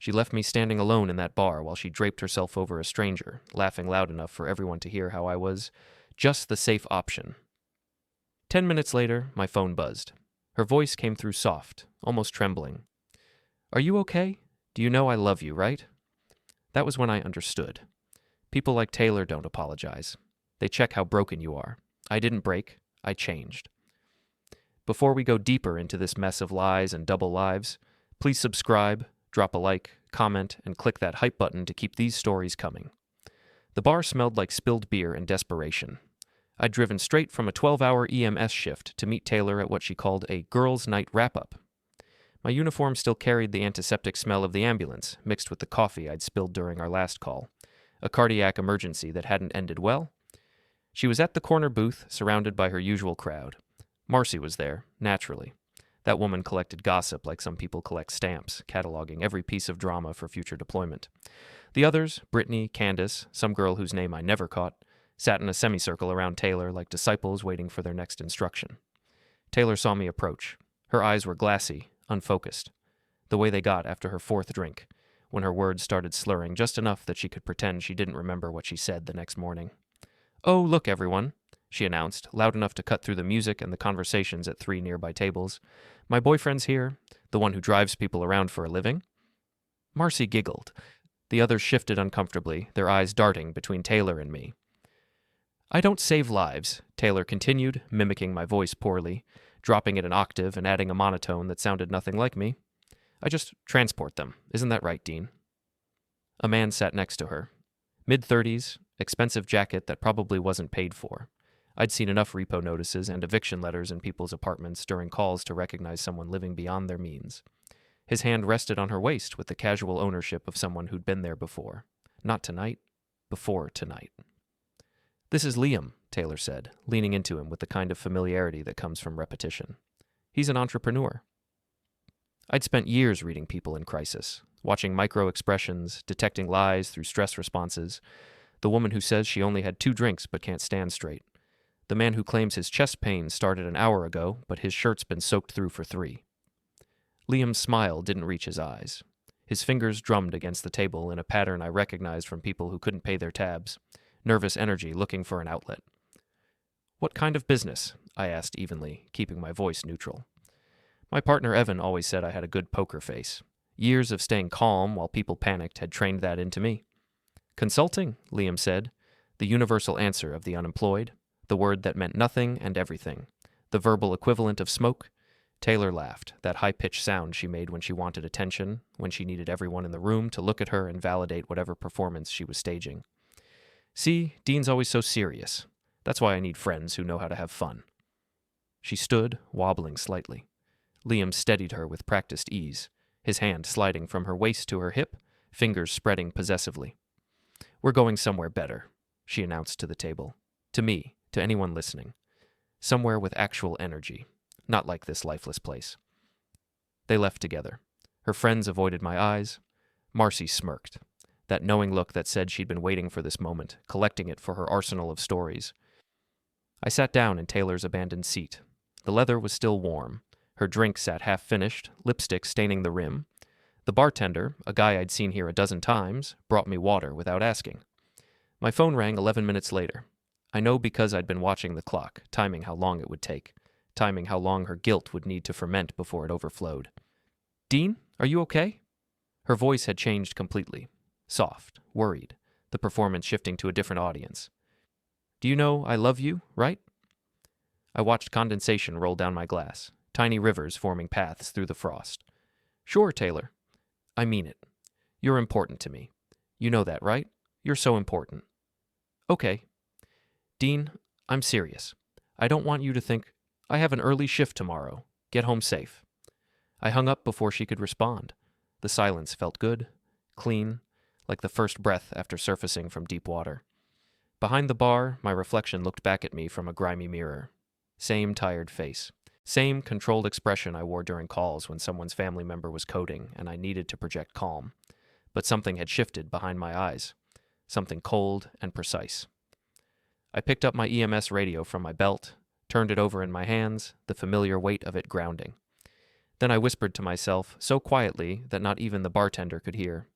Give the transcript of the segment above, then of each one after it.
She left me standing alone in that bar while she draped herself over a stranger, laughing loud enough for everyone to hear how I was just the safe option. 10 minutes later, my phone buzzed. Her voice came through soft, almost trembling. "Are you okay? Do you know I love you, right?" That was when I understood. People like Taylor don't apologize. They check how broken you are. I didn't break. I changed. Before we go deeper into this mess of lies and double lives, please subscribe, drop a like, comment, and click that hype button to keep these stories coming. The bar smelled like spilled beer and desperation. I'd driven straight from a 12-hour EMS shift to meet Taylor at what she called a girls' night wrap-up. My uniform still carried the antiseptic smell of the ambulance, mixed with the coffee I'd spilled during our last call, a cardiac emergency that hadn't ended well. She was at the corner booth, surrounded by her usual crowd. Marcy was there, naturally. That woman collected gossip like some people collect stamps, cataloging every piece of drama for future deployment. The others, Brittany, Candace, some girl whose name I never caught, sat in a semicircle around Taylor like disciples waiting for their next instruction. Taylor saw me approach. Her eyes were glassy, unfocused, the way they got after her fourth drink, when her words started slurring just enough that she could pretend she didn't remember what she said the next morning. "Oh, look, everyone," she announced, loud enough to cut through the music and the conversations at 3 nearby tables. "My boyfriend's here, the one who drives people around for a living." Marcy giggled. The others shifted uncomfortably, their eyes darting between Taylor and me. "I don't save lives," Taylor continued, mimicking my voice poorly, dropping it an octave and adding a monotone that sounded nothing like me. "I just transport them. Isn't that right, Dean?" A man sat next to her. Mid-30s, expensive jacket that probably wasn't paid for. I'd seen enough repo notices and eviction letters in people's apartments during calls to recognize someone living beyond their means. His hand rested on her waist with the casual ownership of someone who'd been there before. Not tonight, before tonight. "This is Liam," Taylor said, leaning into him with the kind of familiarity that comes from repetition. "He's an entrepreneur." I'd spent years reading people in crisis, watching micro-expressions, detecting lies through stress responses. The woman who says she only had 2 drinks but can't stand straight. The man who claims his chest pain started an hour ago, but his shirt's been soaked through for 3. Liam's smile didn't reach his eyes. His fingers drummed against the table in a pattern I recognized from people who couldn't pay their tabs. Nervous energy looking for an outlet. "What kind of business?" I asked evenly, keeping my voice neutral. My partner Evan always said I had a good poker face. Years of staying calm while people panicked had trained that into me. "Consulting," Liam said, the universal answer of the unemployed, the word that meant nothing and everything, the verbal equivalent of smoke. Taylor laughed, that high-pitched sound she made when she wanted attention, when she needed everyone in the room to look at her and validate whatever performance she was staging. "See, Dean's always so serious. That's why I need friends who know how to have fun." She stood, wobbling slightly. Liam steadied her with practiced ease, his hand sliding from her waist to her hip, fingers spreading possessively. "We're going somewhere better," she announced to the table. To me, to anyone listening. Somewhere with actual energy, not like this lifeless place. They left together. Her friends avoided my eyes. Marcy smirked, that knowing look that said she'd been waiting for this moment, collecting it for her arsenal of stories. I sat down in Taylor's abandoned seat. The leather was still warm. Her drink sat half-finished, lipstick staining the rim. The bartender, a guy I'd seen here a dozen times, brought me water without asking. My phone rang 11 minutes later. I know because I'd been watching the clock, timing how long it would take, timing how long her guilt would need to ferment before it overflowed. "Dean, are you okay?" Her voice had changed completely. Soft, worried, the performance shifting to a different audience. "Do you know I love you, right?" I watched condensation roll down my glass, tiny rivers forming paths through the frost. "Sure, Taylor. I mean it. You're important to me. You know that, right? You're so important." "Okay. Dean, I'm serious. I don't want you to think, I have an early shift tomorrow. Get home safe." I hung up before she could respond. The silence felt good, clean, like the first breath after surfacing from deep water. Behind the bar, my reflection looked back at me from a grimy mirror. Same tired face. Same controlled expression I wore during calls when someone's family member was coding and I needed to project calm. But something had shifted behind my eyes. Something cold and precise. I picked up my EMS radio from my belt, turned it over in my hands, the familiar weight of it grounding. Then I whispered to myself, so quietly that not even the bartender could hear.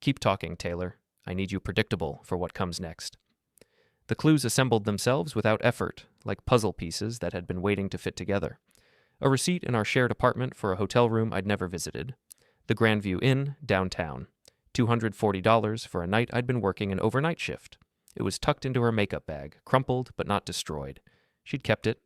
Keep talking, Taylor. I need you predictable for what comes next. The clues assembled themselves without effort, like puzzle pieces that had been waiting to fit together. A receipt in our shared apartment for a hotel room I'd never visited. The Grandview Inn, downtown. $240 for a night I'd been working an overnight shift. It was tucked into her makeup bag, crumpled but not destroyed. She'd kept it,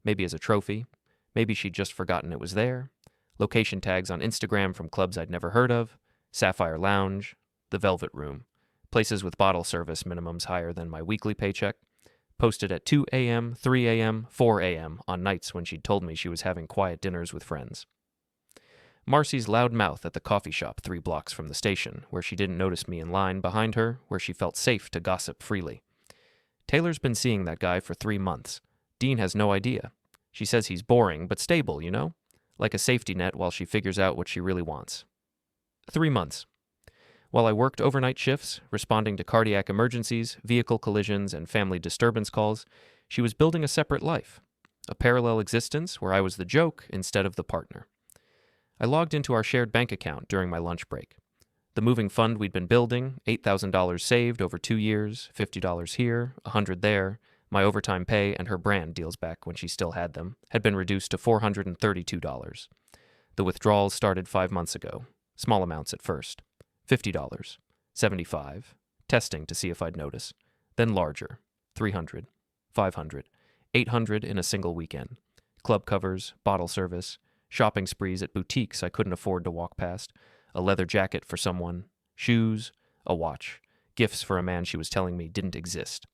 maybe as a trophy. Maybe she'd just forgotten it was there. Location tags on Instagram from clubs I'd never heard of. Sapphire Lounge, the Velvet Room. Places with bottle service minimums higher than my weekly paycheck. Posted at 2 a.m., 3 a.m., 4 a.m. on nights when she'd told me she was having quiet dinners with friends. Marcy's loud mouth at the coffee shop 3 blocks from the station, where she didn't notice me in line behind her, where she felt safe to gossip freely. Taylor's been seeing that guy for 3 months. Dean has no idea. She says he's boring, but stable, you know? Like a safety net while she figures out what she really wants. 3 months. While I worked overnight shifts, responding to cardiac emergencies, vehicle collisions, and family disturbance calls, she was building a separate life. A parallel existence where I was the joke instead of the partner. I logged into our shared bank account during my lunch break. The moving fund we'd been building, $8,000 saved over 2 years, $50 here, $100 there, my overtime pay and her brand deals back when she still had them, had been reduced to $432. The withdrawals started 5 months ago, small amounts at first. $50, $75, testing to see if I'd notice, then larger, $300, $500, $800 in a single weekend. Club covers, bottle service, shopping sprees at boutiques I couldn't afford to walk past, a leather jacket for someone, shoes, a watch, gifts for a man she was telling me didn't exist.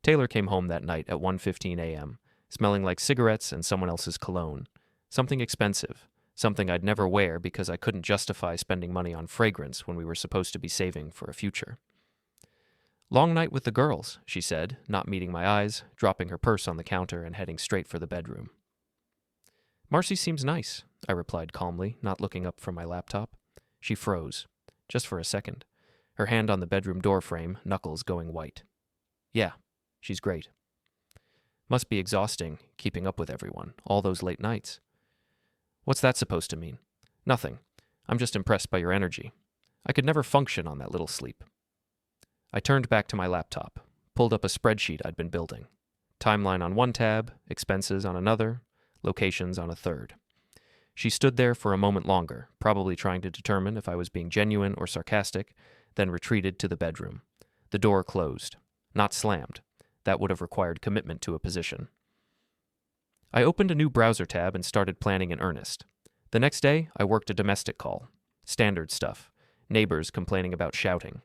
Taylor came home that night at 1:15 a.m., smelling like cigarettes and someone else's cologne. Something expensive, something I'd never wear because I couldn't justify spending money on fragrance when we were supposed to be saving for a future. Long night with the girls, she said, not meeting my eyes, dropping her purse on the counter and heading straight for the bedroom. Marcy seems nice, I replied calmly, not looking up from my laptop. She froze, just for a second, her hand on the bedroom door frame, knuckles going white. Yeah, she's great. Must be exhausting, keeping up with everyone, all those late nights. What's that supposed to mean? Nothing. I'm just impressed by your energy. I could never function on that little sleep. I turned back to my laptop, pulled up a spreadsheet I'd been building. Timeline on one tab, expenses on another, locations on a third. She stood there for a moment longer, probably trying to determine if I was being genuine or sarcastic, then retreated to the bedroom. The door closed. Not slammed. That would have required commitment to a position. I opened a new browser tab and started planning in earnest. The next day, I worked a domestic call. Standard stuff. Neighbors complaining about shouting.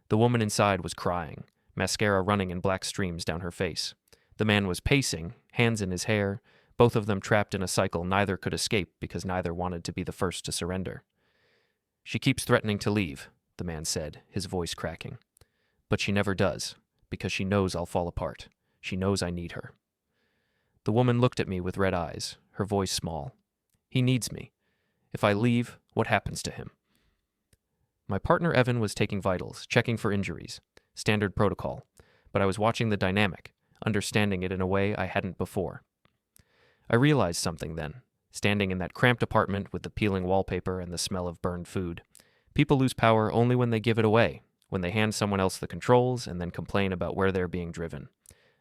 The woman inside was crying, mascara running in black streams down her face. The man was pacing, hands in his hair, both of them trapped in a cycle neither could escape because neither wanted to be the first to surrender. She keeps threatening to leave, the man said, his voice cracking. But she never does, because she knows I'll fall apart. She knows I need her. The woman looked at me with red eyes, her voice small. He needs me. If I leave, what happens to him? My partner Evan was taking vitals, checking for injuries. Standard protocol. But I was watching the dynamic, understanding it in a way I hadn't before. I realized something then, standing in that cramped apartment with the peeling wallpaper and the smell of burned food. People lose power only when they give it away, when they hand someone else the controls and then complain about where they're being driven.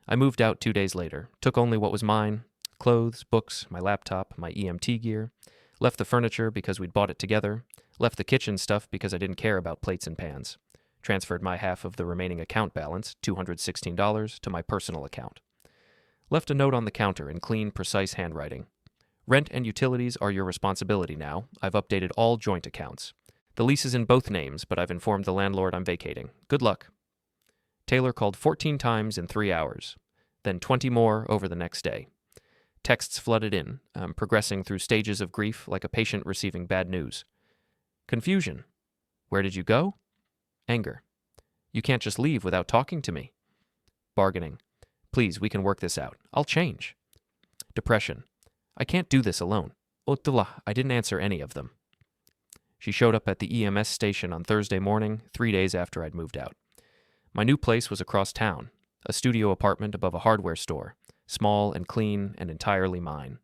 I moved out 2 days later, took only what was mine, clothes, books, my laptop, my EMT gear, left the furniture because we'd bought it together, left the kitchen stuff because I didn't care about plates and pans, transferred my half of the remaining account balance, $216, to my personal account. Left a note on the counter in clean, precise handwriting. Rent and utilities are your responsibility now. I've updated all joint accounts. The lease is in both names, but I've informed the landlord I'm vacating. Good luck. Taylor called 14 times in 3 hours, then 20 more over the next day. Texts flooded in, progressing through stages of grief like a patient receiving bad news. Confusion. Where did you go? Anger. You can't just leave without talking to me. Bargaining. Please, we can work this out. I'll change. Depression. I can't do this alone. I didn't answer any of them. She showed up at the EMS station on Thursday morning, 3 days after I'd moved out. My new place was across town, a studio apartment above a hardware store, small and clean and entirely mine.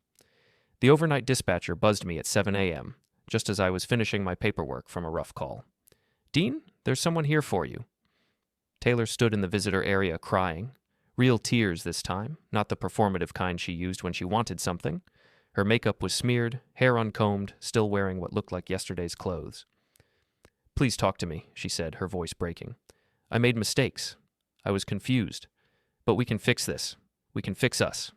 The overnight dispatcher buzzed me at 7 a.m., just as I was finishing my paperwork from a rough call. "Dean, there's someone here for you." Taylor stood in the visitor area crying. Real tears this time, not the performative kind she used when she wanted something. Her makeup was smeared, hair uncombed, still wearing what looked like yesterday's clothes. "Please talk to me," she said, her voice breaking. "I made mistakes. I was confused. But we can fix this. We can fix us."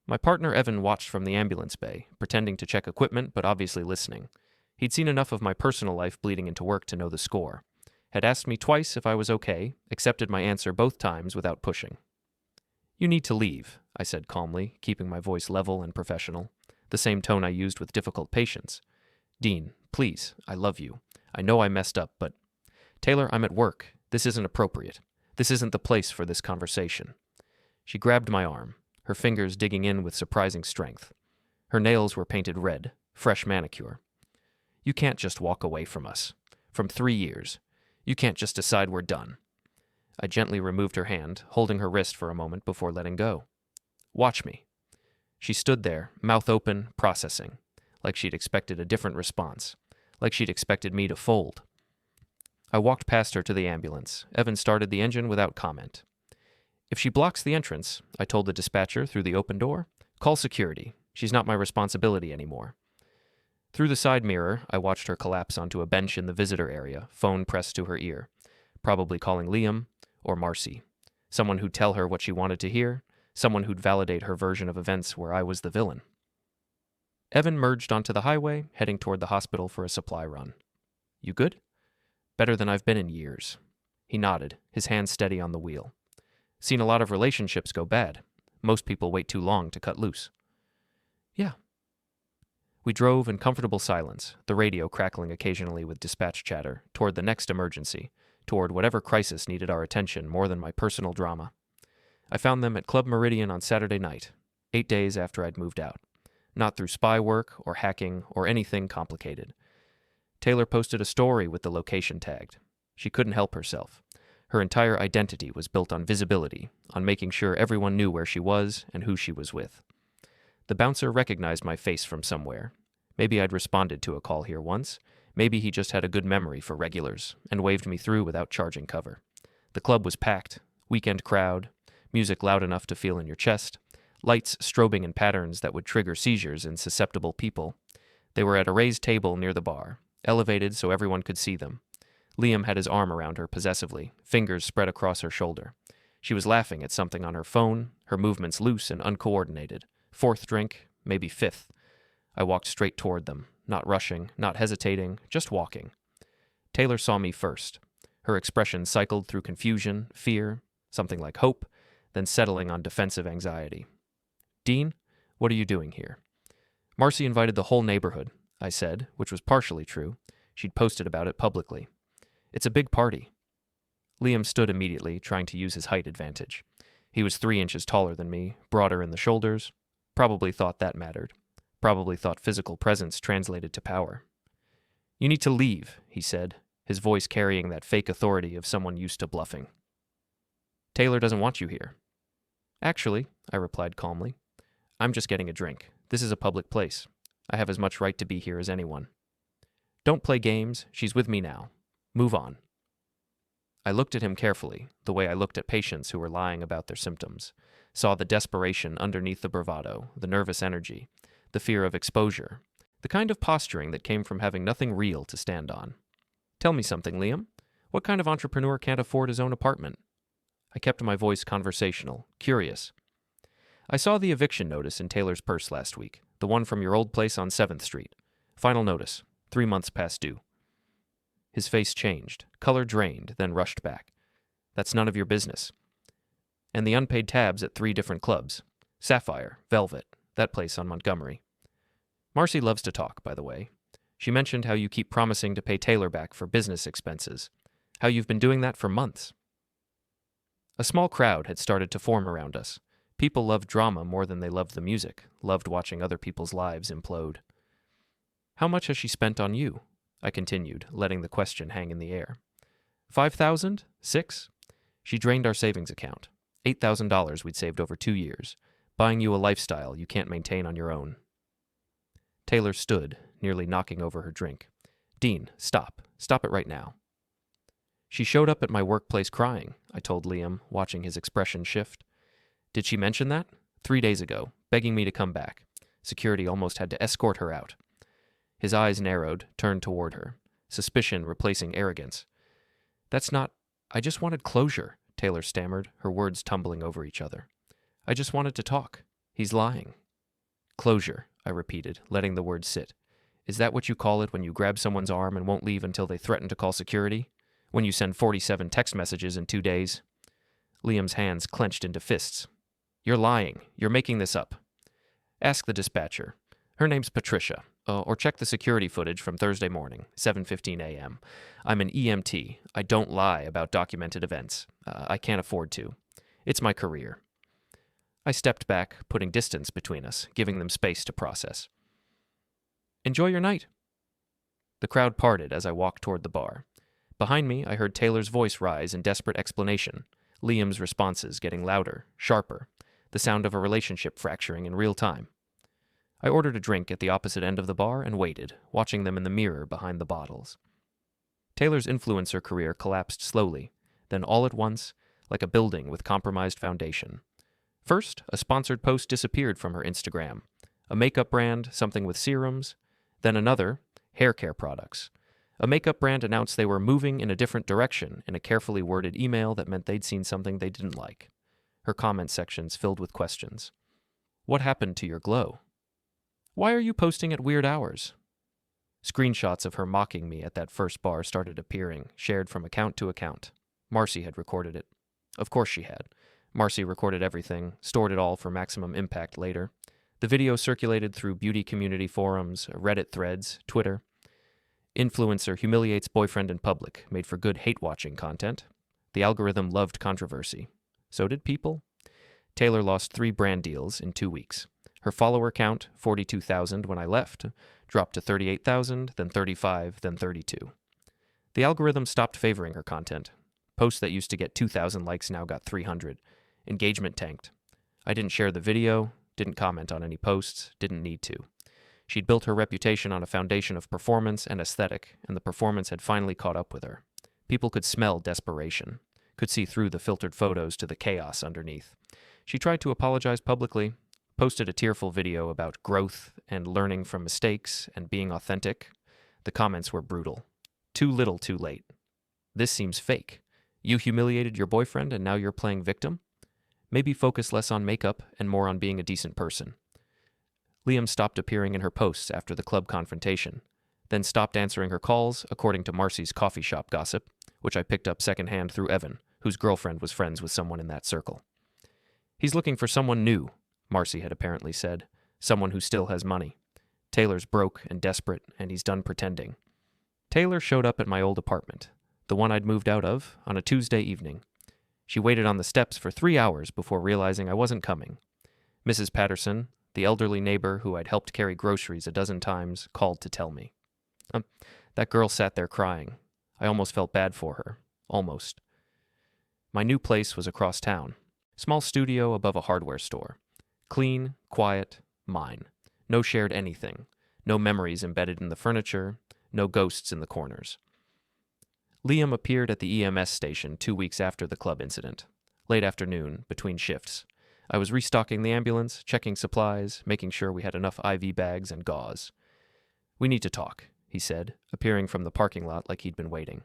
My partner Evan watched from the ambulance bay, pretending to check equipment but obviously listening. He'd seen enough of my personal life bleeding into work to know the score. Had asked me twice if I was okay, accepted my answer both times without pushing. "You need to leave," I said calmly, keeping my voice level and professional, the same tone I used with difficult patients. "Dean, please, I love you. I know I messed up, but... Taylor, I'm at work. This isn't appropriate. This isn't the place for this conversation." She grabbed my arm, her fingers digging in with surprising strength. Her nails were painted red, fresh manicure. "You can't just walk away from us. From 3 years. You can't just decide we're done." I gently removed her hand, holding her wrist for a moment before letting go. "Watch me." She stood there, mouth open, processing, like she'd expected a different response, like she'd expected me to fold. I walked past her to the ambulance. Evan started the engine without comment. "If she blocks the entrance," I told the dispatcher through the open door, "call security. She's not my responsibility anymore." Through the side mirror, I watched her collapse onto a bench in the visitor area, phone pressed to her ear, probably calling Liam or Marcy, someone who'd tell her what she wanted to hear, someone who'd validate her version of events where I was the villain. Evan merged onto the highway, heading toward the hospital for a supply run. "You good?" "Better than I've been in years." He nodded, his hand steady on the wheel. "Seen a lot of relationships go bad. Most people wait too long to cut loose." "Yeah." We drove in comfortable silence, the radio crackling occasionally with dispatch chatter, toward the next emergency, toward whatever crisis needed our attention more than my personal drama. I found them at Club Meridian on Saturday night, 8 days after I'd moved out. Not through spy work or hacking or anything complicated. Taylor posted a story with the location tagged. She couldn't help herself. Her entire identity was built on visibility, on making sure everyone knew where she was and who she was with. The bouncer recognized my face from somewhere. Maybe I'd responded to a call here once. Maybe he just had a good memory for regulars and waved me through without charging cover. The club was packed, weekend crowd, music loud enough to feel in your chest, lights strobing in patterns that would trigger seizures in susceptible people. They were at a raised table near the bar, elevated so everyone could see them. Liam had his arm around her possessively, fingers spread across her shoulder. She was laughing at something on her phone, her movements loose and uncoordinated. Fourth drink, maybe fifth. I walked straight toward them, not rushing, not hesitating, just walking. Taylor saw me first. Her expression cycled through confusion, fear, something like hope, then settling on defensive anxiety. "Dean, what are you doing here?" "Marcy invited the whole neighborhood," I said, which was partially true. She'd posted about it publicly. "It's a big party." Liam stood immediately, trying to use his height advantage. He was 3 inches taller than me, broader in the shoulders. Probably thought that mattered. Probably thought physical presence translated to power. "You need to leave," he said, his voice carrying that fake authority of someone used to bluffing. "Taylor doesn't want you here." "Actually," I replied calmly, "I'm just getting a drink. This is a public place. I have as much right to be here as anyone." "Don't play games. She's with me now. Move on." I looked at him carefully, the way I looked at patients who were lying about their symptoms, saw the desperation underneath the bravado, the nervous energy, the fear of exposure, the kind of posturing that came from having nothing real to stand on. "Tell me something, Liam. What kind of entrepreneur can't afford his own apartment?" I kept my voice conversational, curious. "I saw the eviction notice in Taylor's purse last week, the one from your old place on 7th Street. Final notice, 3 months past due." His face changed, color drained, then rushed back. "That's none of your business." "And the unpaid tabs at 3 different clubs. Sapphire, Velvet, that place on Montgomery. Marcy loves to talk, by the way. She mentioned how you keep promising to pay Taylor back for business expenses, how you've been doing that for months." A small crowd had started to form around us. People loved drama more than they loved the music, loved watching other people's lives implode. "How much has she spent on you?" I continued, letting the question hang in the air. 5,000? 6? She drained our savings account. $8,000 we'd saved over 2 years, buying you a lifestyle you can't maintain on your own. Taylor stood, nearly knocking over her drink. Dean, stop. Stop it right now. She showed up at my workplace crying, I told Liam, watching his expression shift. Did she mention that? 3 days ago, begging me to come back. Security almost had to escort her out. His eyes narrowed, turned toward her, suspicion replacing arrogance. That's not... I just wanted closure, Taylor stammered, her words tumbling over each other. I just wanted to talk. He's lying. Closure, I repeated, letting the word sit. Is that what you call it when you grab someone's arm and won't leave until they threaten to call security? When you send 47 text messages in 2 days? Liam's hands clenched into fists. You're lying. You're making this up. Ask the dispatcher. Her name's Patricia. Or check the security footage from Thursday morning, 7:15 a.m. I'm an EMT. I don't lie about documented events. I can't afford to. It's my career. I stepped back, putting distance between us, giving them space to process. Enjoy your night. The crowd parted as I walked toward the bar. Behind me, I heard Taylor's voice rise in desperate explanation, Liam's responses getting louder, sharper, the sound of a relationship fracturing in real time. I ordered a drink at the opposite end of the bar and waited, watching them in the mirror behind the bottles. Taylor's influencer career collapsed slowly, then all at once, like a building with compromised foundation. First, a sponsored post disappeared from her Instagram, a makeup brand, something with serums, then another, hair care products. A makeup brand announced they were moving in a different direction in a carefully worded email that meant they'd seen something they didn't like. Her comment sections filled with questions. What happened to your glow? Why are you posting at weird hours? Screenshots of her mocking me at that first bar started appearing, shared from account to account. Marcy had recorded it. Of course she had. Marcy recorded everything, stored it all for maximum impact later. The video circulated through beauty community forums, Reddit threads, Twitter. Influencer humiliates boyfriend in public, made for good hate-watching content. The algorithm loved controversy. So did people. Taylor lost 3 brand deals in 2 weeks. Her follower count, 42,000 when I left, dropped to 38,000, then 35, then 32. The algorithm stopped favoring her content. Posts that used to get 2,000 likes now got 300. Engagement tanked. I didn't share the video, didn't comment on any posts, didn't need to. She'd built her reputation on a foundation of performance and aesthetic, and the performance had finally caught up with her. People could smell desperation, could see through the filtered photos to the chaos underneath. She tried to apologize publicly, posted a tearful video about growth and learning from mistakes and being authentic. The comments were brutal. Too little, too late. This seems fake. You humiliated your boyfriend and now you're playing victim? Maybe focus less on makeup and more on being a decent person. Liam stopped appearing in her posts after the club confrontation, then stopped answering her calls, according to Marcy's coffee shop gossip, which I picked up secondhand through Evan, whose girlfriend was friends with someone in that circle. He's looking for someone new, Marcy had apparently said, someone who still has money. Taylor's broke and desperate, and he's done pretending. Taylor showed up at my old apartment, the one I'd moved out of, on a Tuesday evening. She waited on the steps for 3 hours before realizing I wasn't coming. Mrs. Patterson, the elderly neighbor who I'd helped carry groceries a dozen times, called to tell me. That girl sat there crying. I almost felt bad for her. Almost. My new place was across town. Small studio above a hardware store. Clean, quiet, mine. No shared anything. No memories embedded in the furniture. No ghosts in the corners. Liam appeared at the EMS station 2 weeks after the club incident. Late afternoon, between shifts. I was restocking the ambulance, checking supplies, making sure we had enough IV bags and gauze. We need to talk, he said, appearing from the parking lot like he'd been waiting.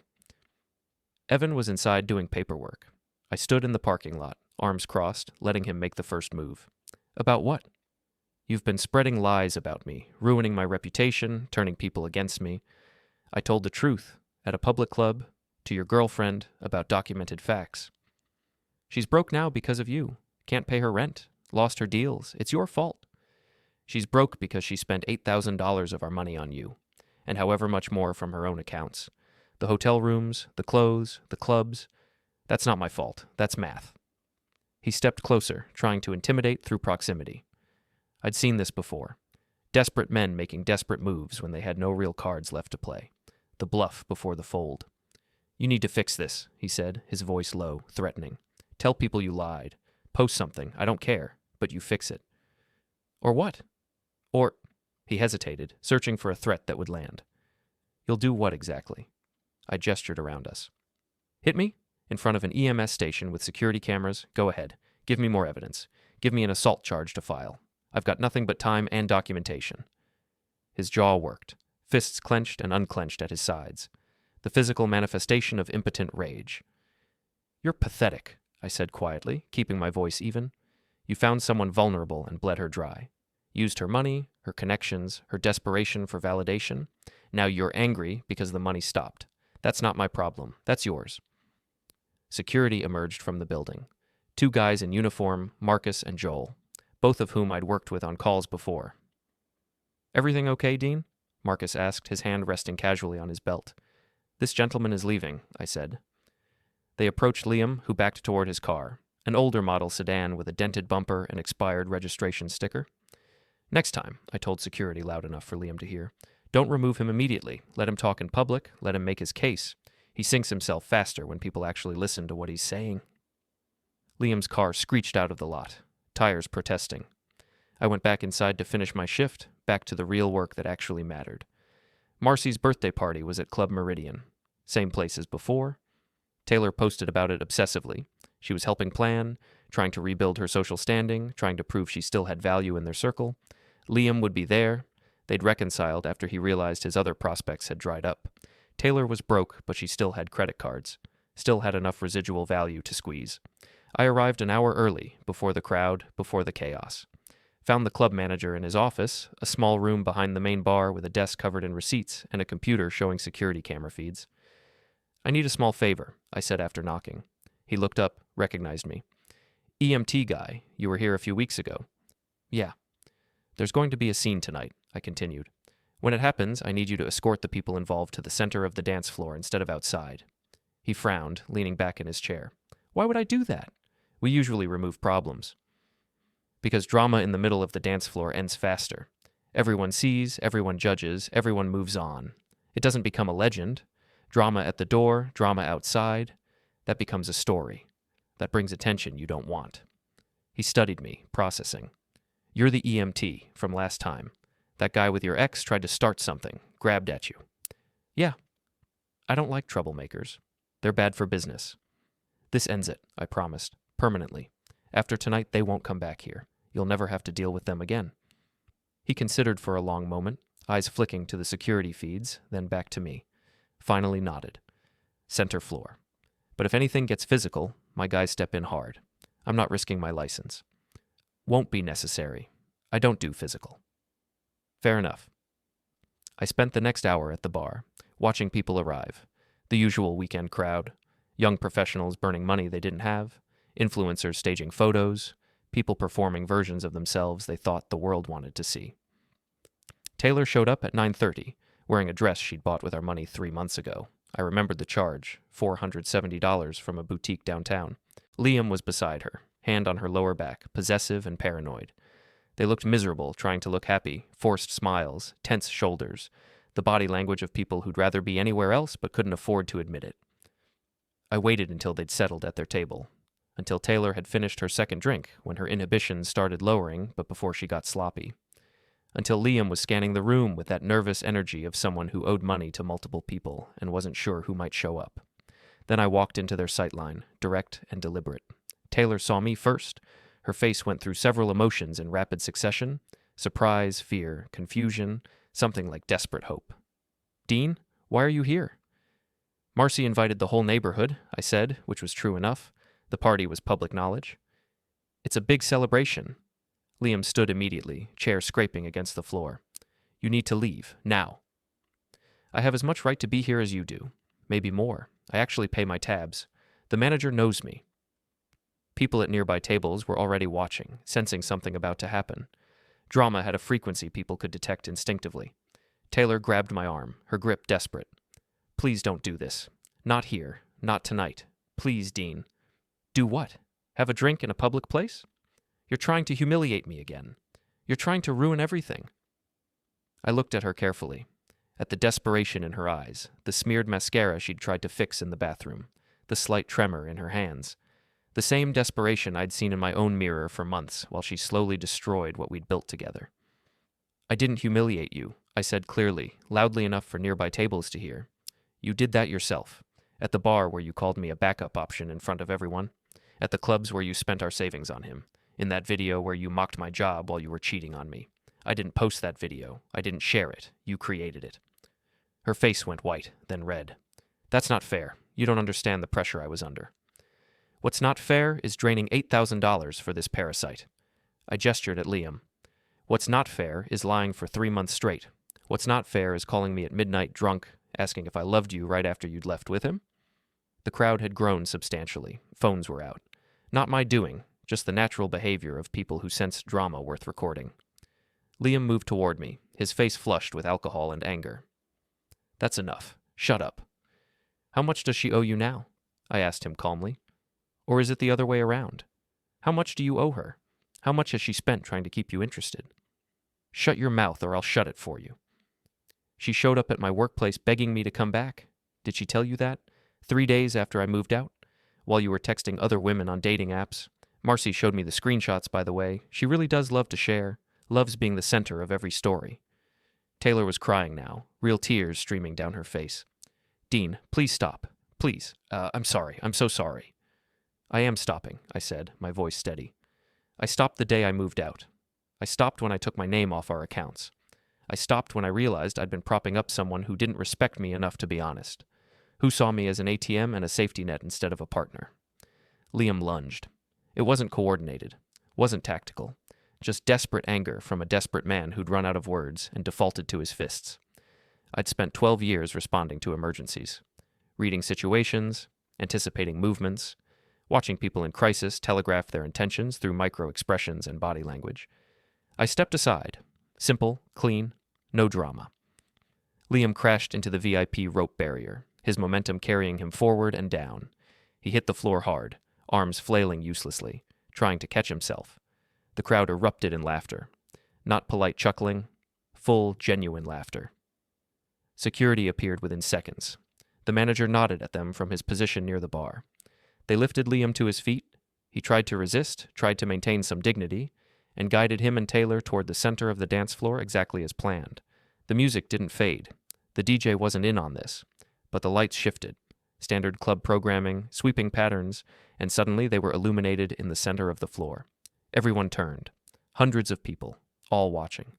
Evan was inside doing paperwork. I stood in the parking lot, arms crossed, letting him make the first move. About what? You've been spreading lies about me, ruining my reputation, turning people against me. I told the truth, at a public club, to your girlfriend, about documented facts. She's broke now because of you. Can't pay her rent. Lost her deals. It's your fault. She's broke because she spent $8,000 of our money on you, and however much more from her own accounts. The hotel rooms, the clothes, the clubs. That's not my fault. That's math. He stepped closer, trying to intimidate through proximity. I'd seen this before. Desperate men making desperate moves when they had no real cards left to play. The bluff before the fold. You need to fix this, he said, his voice low, threatening. Tell people you lied. Post something. I don't care, but you fix it. Or what? Or He hesitated, searching for a threat that would land. You'll do what exactly? I gestured around us. Hit me? In front of an EMS station with security cameras? Go ahead. Give me more evidence. Give me an assault charge to file. I've got nothing but time and documentation. His jaw worked, fists clenched and unclenched at his sides. The physical manifestation of impotent rage. You're pathetic, I said quietly, keeping my voice even. You found someone vulnerable and bled her dry. Used her money, her connections, her desperation for validation. Now you're angry because the money stopped. That's not my problem. That's yours. Security emerged from the building. 2 guys in uniform, Marcus and Joel, both of whom I'd worked with on calls before. Everything okay, Dean? Marcus asked, his hand resting casually on his belt. This gentleman is leaving, I said. They approached Liam, who backed toward his car, an older model sedan with a dented bumper and expired registration sticker. Next time, I told security loud enough for Liam to hear. Don't remove him immediately. Let him talk in public. Let him make his case. He sinks himself faster when people actually listen to what he's saying. Liam's car screeched out of the lot, tires protesting. I went back inside to finish my shift, back to the real work that actually mattered. Marcy's birthday party was at Club Meridian. Same place as before. Taylor posted about it obsessively. She was helping plan, trying to rebuild her social standing, trying to prove she still had value in their circle. Liam would be there. They'd reconciled after he realized his other prospects had dried up. Taylor was broke, but she still had credit cards. Still had enough residual value to squeeze. I arrived an hour early, before the crowd, before the chaos. Found the club manager in his office, a small room behind the main bar with a desk covered in receipts and a computer showing security camera feeds. I need a small favor, I said after knocking. He looked up, recognized me. EMT guy, you were here a few weeks ago. Yeah. There's going to be a scene tonight, I continued. When it happens, I need you to escort the people involved to the center of the dance floor instead of outside. He frowned, leaning back in his chair. Why would I do that? We usually remove problems. Because drama in the middle of the dance floor ends faster. Everyone sees, everyone judges, everyone moves on. It doesn't become a legend. Drama at the door, drama outside. That becomes a story. That brings attention you don't want. He studied me, processing. You're the EMT from last time. That guy with your ex tried to start something, grabbed at you. Yeah. I don't like troublemakers. They're bad for business. This ends it, I promised, permanently. After tonight, they won't come back here. You'll never have to deal with them again. He considered for a long moment, eyes flicking to the security feeds, then back to me. Finally nodded. Center floor. But if anything gets physical, my guys step in hard. I'm not risking my license. Won't be necessary. I don't do physical. Fair enough. I spent the next hour at the bar, watching people arrive. The usual weekend crowd. Young professionals burning money they didn't have. Influencers staging photos. People performing versions of themselves they thought the world wanted to see. Taylor showed up at 9:30, wearing a dress she'd bought with our money 3 months ago. I remembered the charge, $470 from a boutique downtown. Liam was beside her, hand on her lower back, possessive and paranoid. They looked miserable, trying to look happy, forced smiles, tense shoulders, the body language of people who'd rather be anywhere else but couldn't afford to admit it. I waited until they'd settled at their table, until Taylor had finished her second drink when her inhibitions started lowering but before she got sloppy. Until Liam was scanning the room with that nervous energy of someone who owed money to multiple people and wasn't sure who might show up. Then I walked into their sightline, direct and deliberate. Taylor saw me first. Her face went through several emotions in rapid succession: surprise, fear, confusion, something like desperate hope. Dean, why are you here? Marcy invited the whole neighborhood, I said, which was true enough. The party was public knowledge. It's a big celebration. Liam stood immediately, chair scraping against the floor. You need to leave, now. I have as much right to be here as you do. Maybe more. I actually pay my tabs. The manager knows me. People at nearby tables were already watching, sensing something about to happen. Drama had a frequency people could detect instinctively. Taylor grabbed my arm, her grip desperate. Please don't do this. Not here. Not tonight. Please, Dean. Do what? Have a drink in a public place? You're trying to humiliate me again. You're trying to ruin everything. I looked at her carefully, at the desperation in her eyes, the smeared mascara she'd tried to fix in the bathroom, the slight tremor in her hands, the same desperation I'd seen in my own mirror for months while she slowly destroyed what we'd built together. I didn't humiliate you, I said clearly, loudly enough for nearby tables to hear. You did that yourself. At the bar where you called me a backup option in front of everyone. At the clubs where you spent our savings on him. In that video where you mocked my job while you were cheating on me. I didn't post that video. I didn't share it. You created it. Her face went white, then red. That's not fair. You don't understand the pressure I was under. What's not fair is draining $8,000 for this parasite. I gestured at Liam. What's not fair is lying for 3 months straight. What's not fair is calling me at midnight drunk, asking if I loved you right after you'd left with him. The crowd had grown substantially. Phones were out. Not my doing, just the natural behavior of people who sense drama worth recording. Liam moved toward me, his face flushed with alcohol and anger. That's enough. Shut up. How much does she owe you now? I asked him calmly. Or is it the other way around? How much do you owe her? How much has she spent trying to keep you interested? Shut your mouth or I'll shut it for you. She showed up at my workplace begging me to come back. Did she tell you that? 3 days after I moved out? While you were texting other women on dating apps? Marcy showed me the screenshots, by the way. She really does love to share. Loves being the center of every story. Taylor was crying now, real tears streaming down her face. Dean, please stop. Please. I'm sorry. I'm so sorry. I am stopping, I said, my voice steady. I stopped the day I moved out. I stopped when I took my name off our accounts. I stopped when I realized I'd been propping up someone who didn't respect me enough to be honest. Who saw me as an ATM and a safety net instead of a partner. Liam lunged. It wasn't coordinated. Wasn't tactical. Just desperate anger from a desperate man who'd run out of words and defaulted to his fists. I'd spent 12 years responding to emergencies. Reading situations, anticipating movements, watching people in crisis telegraph their intentions through micro-expressions and body language. I stepped aside. Simple, clean, no drama. Liam crashed into the VIP rope barrier, his momentum carrying him forward and down. He hit the floor hard, arms flailing uselessly, trying to catch himself. The crowd erupted in laughter. Not polite chuckling, full, genuine laughter. Security appeared within seconds. The manager nodded at them from his position near the bar. They lifted Liam to his feet. He tried to resist, tried to maintain some dignity, and guided him and Taylor toward the center of the dance floor exactly as planned. The music didn't fade. The DJ wasn't in on this, but the lights shifted. Standard club programming, sweeping patterns, and suddenly they were illuminated in the center of the floor. Everyone turned. Hundreds of people, all watching.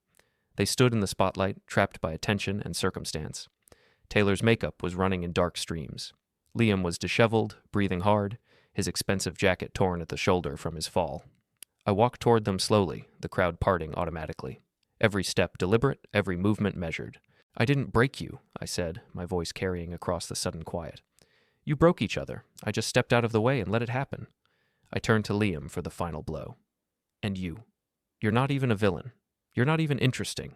They stood in the spotlight, trapped by attention and circumstance. Taylor's makeup was running in dark streams. Liam was disheveled, breathing hard, his expensive jacket torn at the shoulder from his fall. I walked toward them slowly, the crowd parting automatically. Every step deliberate, every movement measured. I didn't break you, I said, my voice carrying across the sudden quiet. You broke each other. I just stepped out of the way and let it happen. I turned to Liam for the final blow. And you. You're not even a villain. You're not even interesting.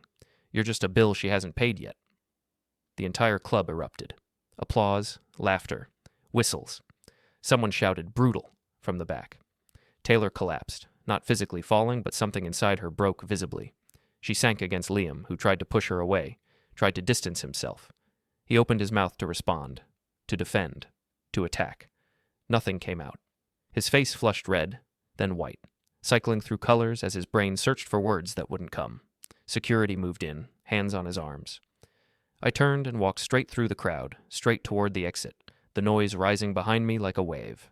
You're just a bill she hasn't paid yet. The entire club erupted. Applause, laughter, whistles. Someone shouted, "Brutal," from the back. Taylor collapsed, not physically falling, but something inside her broke visibly. She sank against Liam, who tried to push her away, tried to distance himself. He opened his mouth to respond, to defend, to attack. Nothing came out. His face flushed red, then white, cycling through colors as his brain searched for words that wouldn't come. Security moved in, hands on his arms. I turned and walked straight through the crowd, straight toward the exit, the noise rising behind me like a wave.